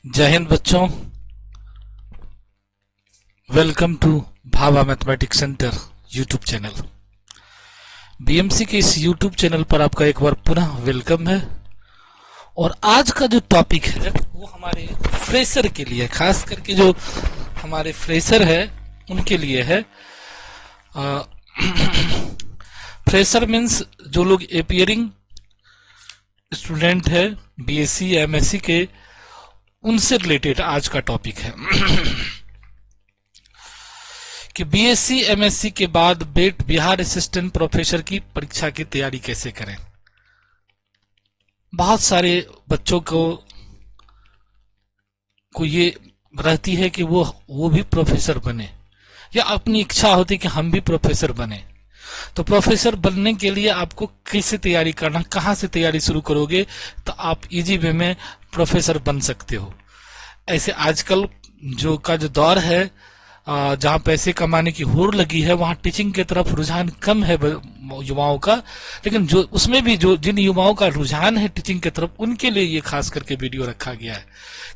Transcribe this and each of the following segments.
जय हिंद बच्चों, welcome to Bhabha mathematics centre YouTube channel. BMC के इस यूट्यूब चैनल पर आपका एक बार पुनः वेलकम है। और आज का जो टॉपिक है वो हमारे फ्रेशर के लिए, खास करके जो हमारे फ्रेशर है उनके लिए है। फ्रेशर मीन्स जो लोग एपियरिंग स्टूडेंट है बीएससी एमएससी के, उनसे रिलेटेड आज का टॉपिक है कि बीएससी एमएससी के बाद बेट बिहार असिस्टेंट प्रोफेसर की परीक्षा की तैयारी कैसे करें। बहुत सारे बच्चों को ये रहती है कि वो भी प्रोफेसर बने, या अपनी इच्छा होती है कि हम भी प्रोफेसर बने। तो प्रोफेसर बनने के लिए आपको कैसे तैयारी करना, कहाँ से तैयारी शुरू करोगे तो आप इजी वे में प्रोफेसर बन सकते हो। ऐसे आजकल जो दौर है, जहाँ पैसे कमाने की होड़ लगी है, वहाँ टीचिंग की तरफ रुझान कम है युवाओं का। लेकिन जो उसमें भी जिन युवाओं का रुझान है टीचिंग की तरफ, उनके लिए ये खास करके वीडियो रखा गया है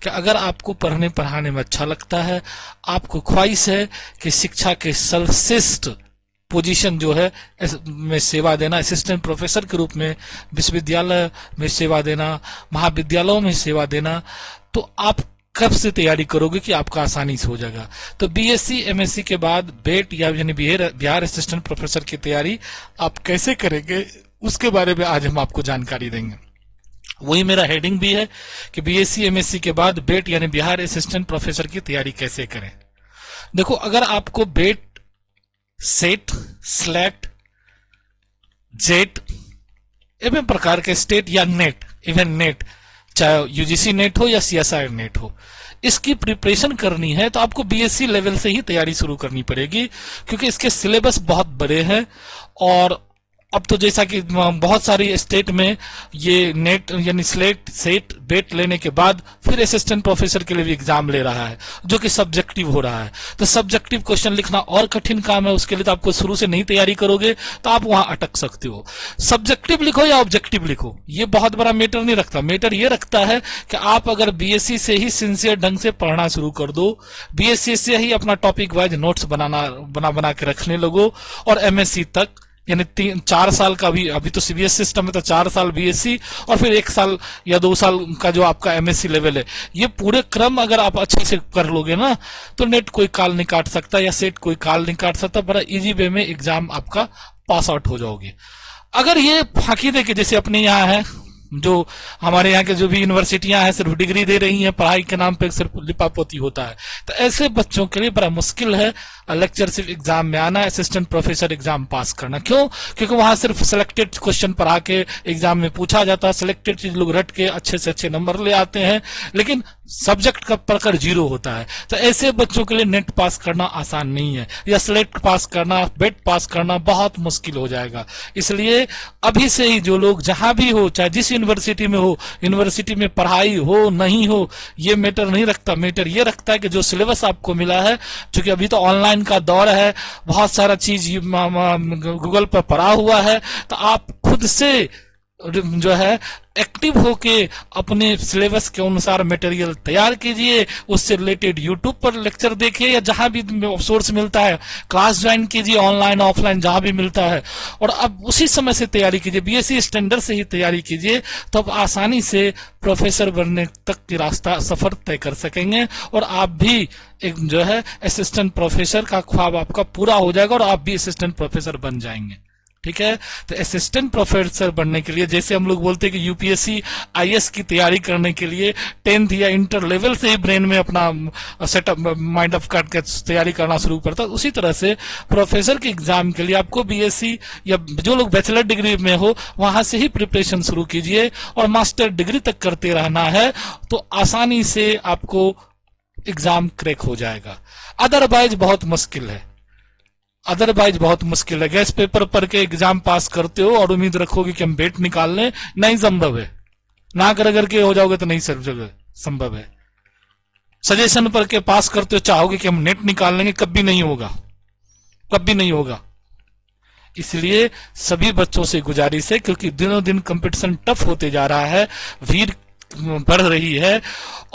कि अगर आपको पढ़ने पढ़ाने में अच्छा लगता है, आपको ख्वाहिश है कि शिक्षा के सर्वश्रेष्ठ पोजीशन जो है में सेवा देना, असिस्टेंट प्रोफेसर के रूप में विश्वविद्यालय में सेवा देना, महाविद्यालयों में सेवा देना, तो आप कब से तैयारी करोगे कि आपका आसानी से हो जाएगा। तो बीएससी एमएससी के बाद बेट यानी बिहार असिस्टेंट प्रोफेसर की तैयारी आप कैसे करेंगे, उसके बारे में आज हम आपको जानकारी देंगे। वही मेरा हेडिंग भी है कि बीएससी एमएससी के बाद बेट यानी बिहार असिस्टेंट प्रोफेसर की तैयारी कैसे करें। देखो, अगर आपको बेट, सेट, स्लेट, जेट एवं प्रकार के स्टेट या नेट, इवन नेट, चाहे यूजीसी नेट हो या सीएसआई नेट हो, इसकी प्रिपरेशन करनी है तो आपको बीएससी लेवल से ही तैयारी शुरू करनी पड़ेगी, क्योंकि इसके सिलेबस बहुत बड़े हैं। और अब तो जैसा कि बहुत सारी स्टेट में ये नेट यानी स्लेट, सेट, बेट लेने के बाद फिर असिस्टेंट प्रोफेसर के लिए भी एग्जाम ले रहा है, जो कि सब्जेक्टिव हो रहा है। तो सब्जेक्टिव क्वेश्चन लिखना और कठिन काम है, उसके लिए तो आपको शुरू से नहीं तैयारी करोगे तो आप वहां अटक सकते हो। सब्जेक्टिव लिखो या ऑब्जेक्टिव लिखो, ये बहुत बड़ा मैटर नहीं रखता। मैटर ये रखता है कि आप अगर बीएससी से ही सिंसियर ढंग से पढ़ना शुरू कर दो, बीएससी से ही अपना टॉपिक वाइज नोट्स बना के रखने लगो, और एमएससी तक यानी 4 साल का भी, अभी तो सीबीएस सिस्टम है तो 4 साल बीएससी और फिर 1 साल या 2 साल का जो आपका एमएससी लेवल है, ये पूरे क्रम अगर आप अच्छे से कर लोगे ना, तो नेट कोई काल नहीं काट सकता या सेट कोई काल नहीं काट सकता। बड़ा इजी वे में एग्जाम आपका पास आउट हो जाओगे। अगर ये फांकी दे के, जैसे अपने यहाँ है, जो हमारे यहाँ के जो भी यूनिवर्सिटियां हैं सिर्फ डिग्री दे रही हैं, पढ़ाई के नाम पे सिर्फ लिपापोती होता है, तो ऐसे बच्चों के लिए बड़ा मुश्किल है लेक्चरशिप एग्जाम में आना, असिस्टेंट प्रोफेसर एग्जाम पास करना। क्यों? क्योंकि वहां सिर्फ सिलेक्टेड क्वेश्चन पढ़ा के एग्जाम में पूछा जाता है, सिलेक्टेड चीज लोग रट के अच्छे से अच्छे नंबर ले आते हैं, लेकिन सब्जेक्ट का प्रकार 0 होता है। तो ऐसे बच्चों के लिए नेट पास करना आसान नहीं है, या सिलेक्ट पास करना, बेट पास करना बहुत मुश्किल हो जाएगा। इसलिए अभी से ही जो लोग जहां भी हो, चाहे जिस यूनिवर्सिटी में हो, यूनिवर्सिटी में पढ़ाई हो नहीं हो, ये मैटर नहीं रखता। मैटर ये रखता है कि जो सिलेबस आपको मिला है, क्योंकि अभी तो ऑनलाइन का दौर है, बहुत सारा चीज गूगल पर पड़ा हुआ है, तो आप खुद से जो है एक्टिव होके अपने सिलेबस के अनुसार मटेरियल तैयार कीजिए, उससे रिलेटेड यूट्यूब पर लेक्चर देखिए, या जहां भी सोर्स मिलता है क्लास ज्वाइन कीजिए, ऑनलाइन ऑफलाइन जहां भी मिलता है, और अब उसी समय से तैयारी कीजिए, बीएससी स्टैंडर्ड से ही तैयारी कीजिए, तो आप आसानी से प्रोफेसर बनने तक की रास्ता सफर तय कर सकेंगे, और आप भी एक जो है असिस्टेंट प्रोफेसर का ख्वाब आपका पूरा हो जाएगा, और आप भी असिस्टेंट प्रोफेसर बन जाएंगे। ठीक है, तो असिस्टेंट प्रोफेसर बनने के लिए, जैसे हम लोग बोलते हैं कि यूपीएससी आईएएस की तैयारी करने के लिए 10th या इंटर लेवल से ही ब्रेन में अपना सेटअप माइंड अप करके तैयारी करना शुरू करता है, उसी तरह से प्रोफेसर के एग्जाम के लिए आपको बीएससी या जो लोग बैचलर डिग्री में हो वहां से ही प्रिपरेशन शुरू कीजिए, और मास्टर डिग्री तक करते रहना है, तो आसानी से आपको एग्जाम क्रैक हो जाएगा। अदरवाइज बहुत मुश्किल है, गैस पेपर पर के एग्जाम पास करते हो और उम्मीद रखोगे कि हम बेट निकाल लें, नहीं संभव है। ना कर के हो जाओगे तो नहीं संभव है। सजेशन पर के पास करते हो, चाहोगे कि हम नेट निकाल लेंगे, कभी नहीं होगा। इसलिए सभी बच्चों से गुजारिश है, क्योंकि दिनों दिन कंपटीशन टफ होते जा रहा है, भीड़ बढ़ रही है,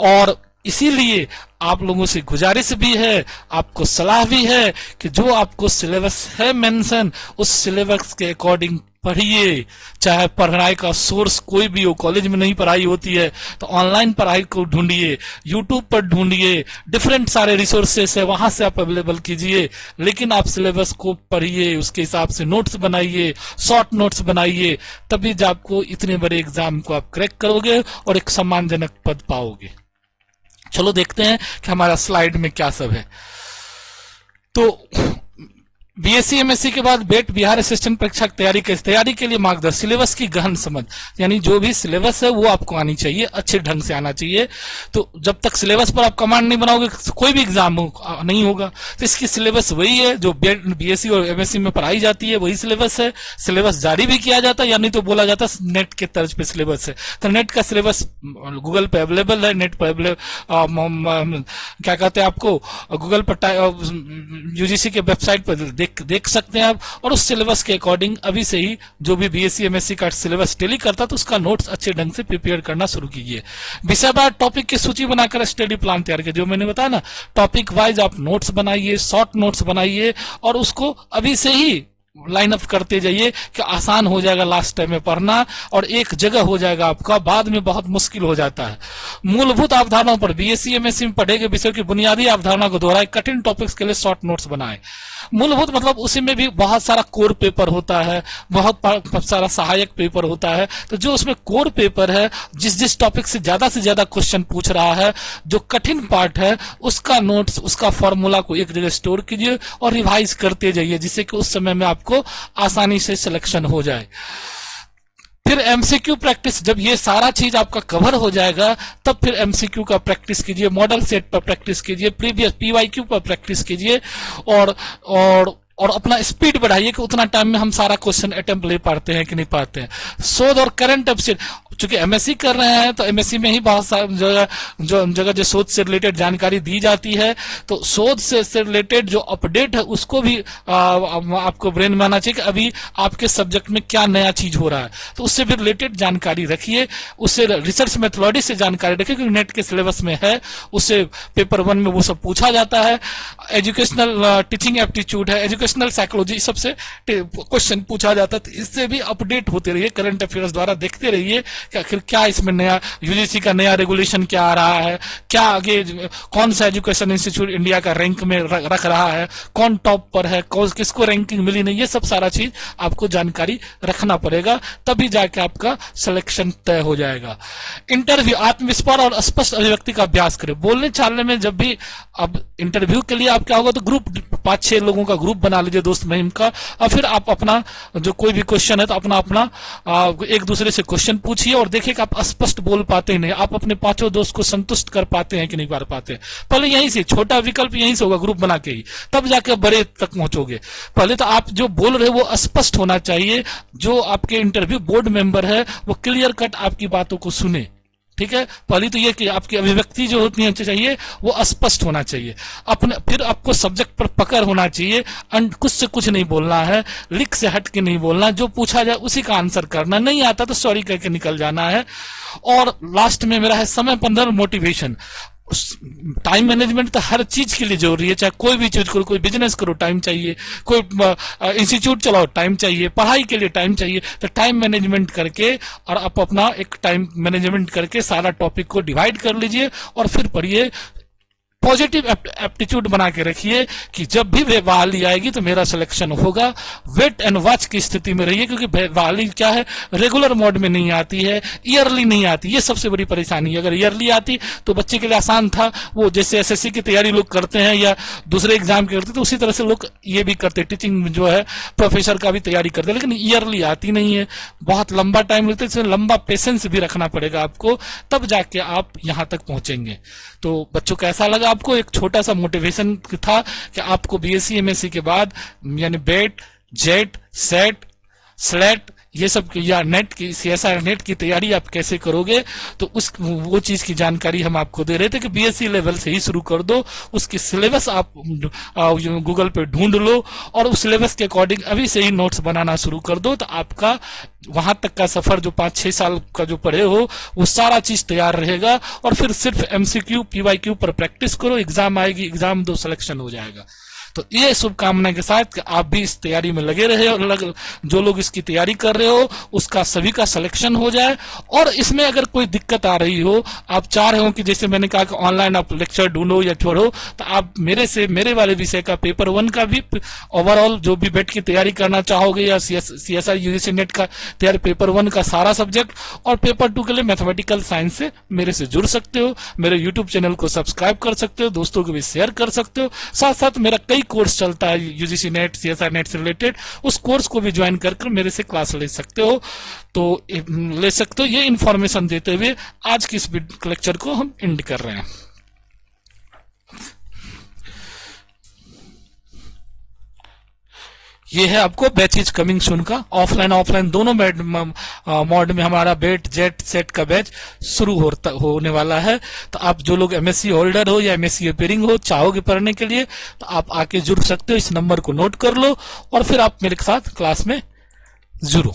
और इसीलिए आप लोगों से गुजारिश भी है, आपको सलाह भी है कि जो आपको सिलेबस है मेंशन, उस सिलेबस के अकॉर्डिंग पढ़िए। चाहे पढ़ाई का सोर्स कोई भी हो, कॉलेज में नहीं पढ़ाई होती है तो ऑनलाइन पढ़ाई को ढूंढिए, यूट्यूब पर ढूंढिए, डिफरेंट सारे रिसोर्सेस है, वहां से आप अवेलेबल कीजिए, लेकिन आप सिलेबस को पढ़िए, उसके हिसाब से नोट्स बनाइए, शॉर्ट नोट्स बनाइए, तभी जब आपको इतने बड़े एग्जाम को आप क्रैक करोगे और एक सम्मानजनक पद पाओगे। चलो देखते हैं कि हमारा स्लाइड में क्या सब है। तो बीएससी एमएससी के बाद बेट बिहार असिस्टेंट परीक्षा की तैयारी के लिए मार्गदर्शन, सिलेबस की गहन समझ, यानी जो भी सिलेबस है वो आपको आनी चाहिए, अच्छे ढंग से आना चाहिए। तो जब तक सिलेबस पर आप कमांड नहीं बनाओगे कोई भी एग्जाम नहीं होगा। तो इसकी सिलेबस वही है जो बीएससी और एमएससी में पढ़ाई जाती है, वही सिलेबस है। सिलेबस जारी भी किया जाता है, या नहीं तो बोला जाता है नेट के तर्ज पे सिलेबस है। तो नेट का सिलेबस गूगल पे अवेलेबल है, नेट पर क्या कहते हैं आपको गूगल पर यूजीसी के वेबसाइट पर देख सकते हैं आप, और उस सिलेबस के अकॉर्डिंग अभी से ही जो भी बीएससी एमएससी का सिलेबस टेली करता तो उसका नोट्स अच्छे ढंग से प्रिपेयर करना शुरू कीजिए। विषय वार टॉपिक की सूची बनाकर स्टडी प्लान तैयार कीजिए। जो मैंने बताया ना, टॉपिक वाइज आप नोट्स बनाइए, शॉर्ट नोट्स बनाइए, और उसको अभी से ही लाइन अप करते जाइए कि आसान हो जाएगा लास्ट टाइम में पढ़ना, और एक जगह हो जाएगा आपका, बाद में बहुत मुश्किल हो जाता है। मूलभूत अवधारणाओं पर बीएससी एमएससी में पढ़े गए विषयों की बुनियादी अवधारणा को दोहराए, कठिन टॉपिक्स के लिए शॉर्ट नोट्स बनाए। मूलभूत मतलब उसी में भी बहुत सारा कोर पेपर होता है, बहुत सारा सहायक पेपर होता है। तो जो उसमें कोर पेपर है, जिस टॉपिक से ज्यादा क्वेश्चन पूछ रहा है, जो कठिन पार्ट है, उसका नोट्स, उसका फॉर्मूला को एक जगह स्टोर कीजिए और रिवाइज करते जाइए, जिससे कि उस समय में आपको आसानी से सिलेक्शन हो जाए। फिर एमसीक्यू प्रैक्टिस, जब ये सारा चीज आपका कवर हो जाएगा तब फिर एमसीक्यू का प्रैक्टिस कीजिए, मॉडल सेट पर प्रैक्टिस कीजिए, प्रीवियस पीवाईक्यू पर प्रैक्टिस कीजिए, और अपना स्पीड बढ़ाइए कि उतना टाइम में हम सारा क्वेश्चन अटेम्प्ट ले पाते हैं कि नहीं पाते हैं। शोध और करंट अफेयर, चूंकि एमएससी कर रहे हैं तो एमएससी में ही बहुत सारी जगह जो शोध से रिलेटेड जानकारी दी जाती है, तो शोध से रिलेटेड जो अपडेट है उसको भी आपको ब्रेन में आना चाहिए कि अभी आपके सब्जेक्ट में क्या नया चीज हो रहा है, तो उससे भी रिलेटेड जानकारी रखिए, उससे रिसर्च मेथोडोलॉजी से जानकारी रखिए, क्योंकि नेट के सिलेबस में है, उससे पेपर 1 में वो सब पूछा जाता है। एजुकेशनल टीचिंग एप्टीट्यूड है, एजुकेशनल साइकोलॉजी, सबसे क्वेश्चन पूछा जाता है, तो इससे भी अपडेट होते रहिए, करंट अफेयर्स द्वारा देखते रहिए कि आखिर क्या इसमें नया, यूजीसी का नया रेगुलेशन क्या आ रहा है, क्या आगे कौन सा एजुकेशन इंस्टीट्यूट इंडिया का रैंक में रख रहा है, कौन टॉप पर है, किसको रैंकिंग मिली नहीं, ये सब सारा चीज आपको जानकारी रखना पड़ेगा, तभी जाके आपका सिलेक्शन तय हो जाएगा। इंटरव्यू, आत्मविश्वास और स्पष्ट अभिव्यक्ति का अभ्यास करें। बोलने चालने में जब भी अब इंटरव्यू के लिए आप क्या होगा, तो ग्रुप 5-6 लोगों का ग्रुप बना लीजिए दोस्त महिम का, और फिर आप अपना जो कोई भी क्वेश्चन है तो अपना एक दूसरे से क्वेश्चन पूछिए और देखिए कि आप स्पष्ट बोल पाते हैं नहीं, आप अपने 5 दोस्त को संतुष्ट कर पाते हैं कि नहीं कर पाते। पहले यहीं से छोटा विकल्प यहीं से होगा, ग्रुप बना के ही, तब जाके बड़े तक पहुंचोगे। पहले तो आप जो बोल रहे हो वो स्पष्ट होना चाहिए, जो आपके इंटरव्यू बोर्ड मेंबर है वो क्लियर कट आपकी बातों को सुने, ठीक है। पहली तो ये कि आपकी अभिव्यक्ति जो होती है चाहिए वो स्पष्ट होना चाहिए, अपने फिर आपको सब्जेक्ट पर पकड़ होना चाहिए, कुछ से कुछ नहीं बोलना है, लिख से हट के नहीं बोलना, जो पूछा जाए उसी का आंसर करना, नहीं आता तो सॉरी करके निकल जाना है। और लास्ट में मेरा है समय प्रबंधन, मोटिवेशन। टाइम मैनेजमेंट तो हर चीज के लिए जरूरी है, चाहे कोई भी चीज करो, कोई बिजनेस करो टाइम चाहिए, कोई इंस्टीट्यूट चलाओ टाइम चाहिए, पढ़ाई के लिए टाइम चाहिए, तो टाइम मैनेजमेंट करके और आप अपना एक टाइम मैनेजमेंट करके सारा टॉपिक को डिवाइड कर लीजिए और फिर पढ़िए। पॉजिटिव एप्टीट्यूड बना के रखिए कि जब भी बहाली आएगी तो मेरा सिलेक्शन होगा। वेट एंड वॉच की स्थिति में रहिए, क्योंकि बहाली क्या है, रेगुलर मोड में नहीं आती है, ईयरली नहीं आती, ये सबसे बड़ी परेशानी है। अगर ईयरली आती तो बच्चे के लिए आसान था, वो जैसे एसएससी की तैयारी लोग करते हैं या दूसरे एग्जाम की करते, तो उसी तरह से लोग ये भी करते, टीचिंग जो है प्रोफेसर का भी तैयारी करते, लेकिन ईयरली आती नहीं है, बहुत लंबा टाइम लगता है, इसमें लंबा पेशेंस भी रखना पड़ेगा आपको, तब जाके आप यहां तक पहुंचेंगे। तो बच्चों कैसा लगा आपको, एक छोटा सा मोटिवेशन था कि आपको बीएससी एमएससी के बाद यानी बेट, जेट, सेट, स्लेट ये सब या नेट की CSIR नेट की तैयारी आप कैसे करोगे, तो उस वो चीज की जानकारी हम आपको दे रहे थे कि BSc लेवल से ही शुरू कर दो। उसकी सिलेबस आप गूगल पे ढूंढ लो और उस सिलेबस के अकॉर्डिंग अभी से ही नोट्स बनाना शुरू कर दो, तो आपका वहां तक का सफर जो 5-6 साल का जो पढ़े हो वो सारा चीज तैयार रहेगा। और फिर सिर्फ MCQ PYQ पर प्रैक्टिस करो, एग्जाम आएगी, एग्जाम दो, सिलेक्शन हो जाएगा। तो ये शुभकामना के साथ कि आप भी इस तैयारी में लगे रहे और जो लोग इसकी तैयारी कर रहे हो उसका सभी का सिलेक्शन हो जाए। और इसमें अगर कोई दिक्कत आ रही हो, आप चाह रहे हो कि जैसे मैंने कहा कि ऑनलाइन आप लेक्चर ढूंढो या छोड़ो, तो आप मेरे वाले विषय का पेपर 1 का भी ओवरऑल जो भी बैठ की तैयारी करना चाहोगे, या CSI UGC नेट का तैयारी पेपर 1 का सारा सब्जेक्ट और पेपर 2 के लिए मैथमेटिकल साइंस से मेरे से जुड़ सकते हो। मेरे यूट्यूब चैनल को सब्सक्राइब कर सकते हो, दोस्तों को भी शेयर कर सकते हो। साथ साथ मेरा कई कोर्स चलता है UGC नेट CSI नेट से रिलेटेड, उस कोर्स को भी ज्वाइन कर मेरे से क्लास ले सकते हो। तो ले सकते हो। ये इंफॉर्मेशन देते हुए आज की इस लेक्चर को हम एंड कर रहे हैं। ये है आपको बैचेज कमिंग सून का, ऑफलाइन दोनों मोड में हमारा बेट जेट सेट का बैच शुरू होने वाला है। तो आप जो लोग MSc होल्डर हो या MSc अपेयरिंग हो, चाहोगे पढ़ने के लिए, तो आप आके जुड़ सकते हो। इस नंबर को नोट कर लो और फिर आप मेरे साथ क्लास में जुड़ो।